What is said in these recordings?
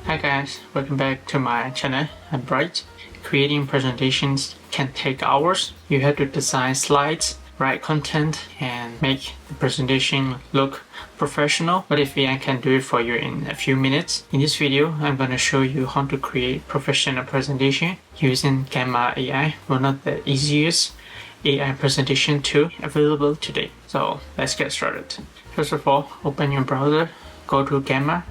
Hi guys, welcome back to my channel. I'm Bright. Creating presentations can take hours. You have to design slides, write content, and make the presentation look professional. But if AI can do it for you in a few minutes, in this video, I'm going to show you how to create professional presentation using Gamma AI, one of the easiest AI presentation tool available today. So let's get started. First of all, open your browser, go to Gamma.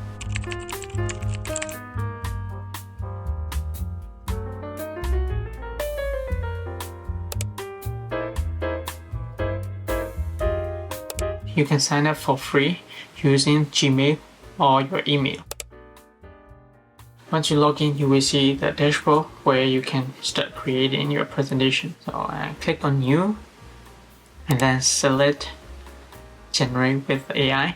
You can sign up for free using Gmail or your email. Once you log in, you will see the dashboard where you can start creating your presentation. So I click on New and then select Generate with AI.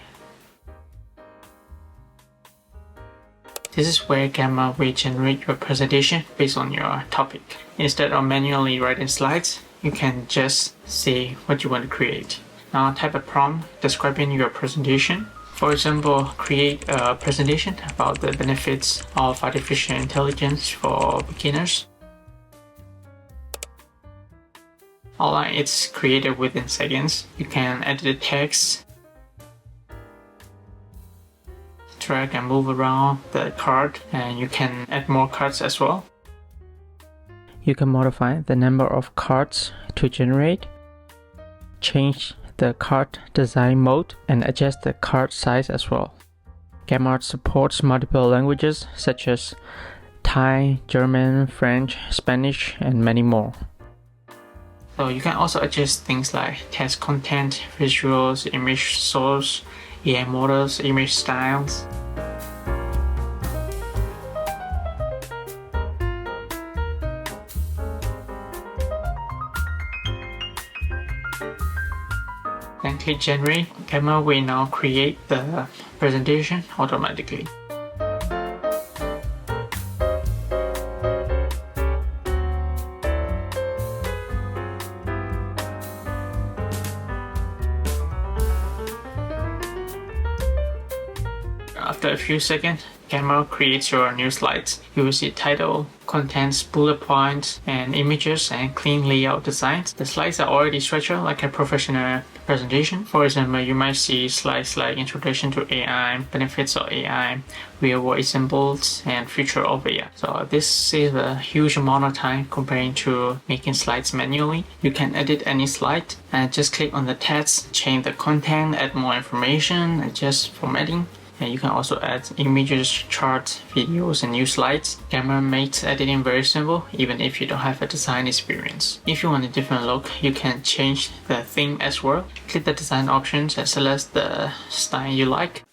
This is where Gamma will generate your presentation based on your topic. Instead of manually writing slides, you can just say what you want to create. Now type a prompt describing your presentation. For example, create a presentation about the benefits of artificial intelligence for beginners. Alright, it's created within seconds. You can edit the text, drag and move around the card, and you can add more cards as well. You can modify the number of cards to generate, change the card design mode, and adjust the card size as well. Gamma supports multiple languages such as Thai, German, French, Spanish, and many more. So you can also adjust things like text content, visuals, image source, AI models, image styles. Then click Generate. Gamma will now create the presentation automatically. After a few seconds, Gamma creates your new slides. You will see title, contents, bullet points, and images, and clean layout designs. The slides are already structured like a professional presentation. For example, you might see slides like Introduction to AI, Benefits of AI, Real-world examples, and Future of AI. So this saves a huge amount of time comparing to making slides manually. You can edit any slide and just click on the text, change the content, add more information, adjust formatting. And you can also add images, charts, videos, and new slides. Gamma makes editing very simple, even if you don't have a design experience. If you want a different look, you can change the theme as well. Click the design options and select the style you like.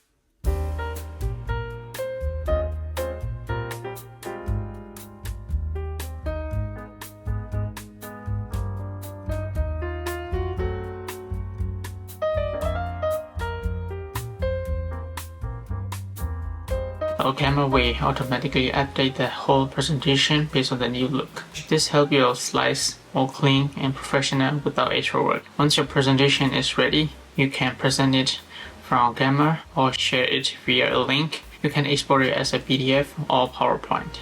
Gamma will automatically update the whole presentation based on the new look. This helps your slides more clean and professional without extra work. Once your presentation is ready, you can present it from Gamma or share it via a link. You can export it as a PDF or PowerPoint.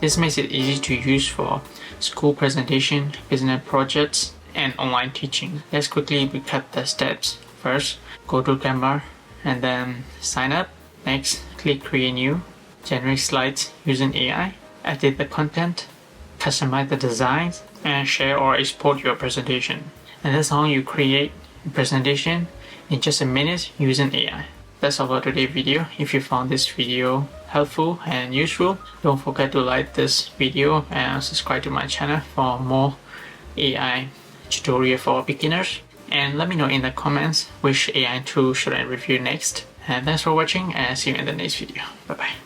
This makes it easy to use for school presentation, business projects, and online teaching. Let's quickly recap the steps. First, go to Gamma and then sign up. Next, click Create New, generate slides using AI, edit the content, customize the designs, and share or export your presentation. And that's how you create a presentation in just a minute using AI. That's all for today's video. If you found this video helpful and useful, don't forget to like this video and subscribe to my channel for more AI tutorial for beginners. And let me know in the comments which AI tool should I review next. And thanks for watching, and see you in the next video. Bye bye.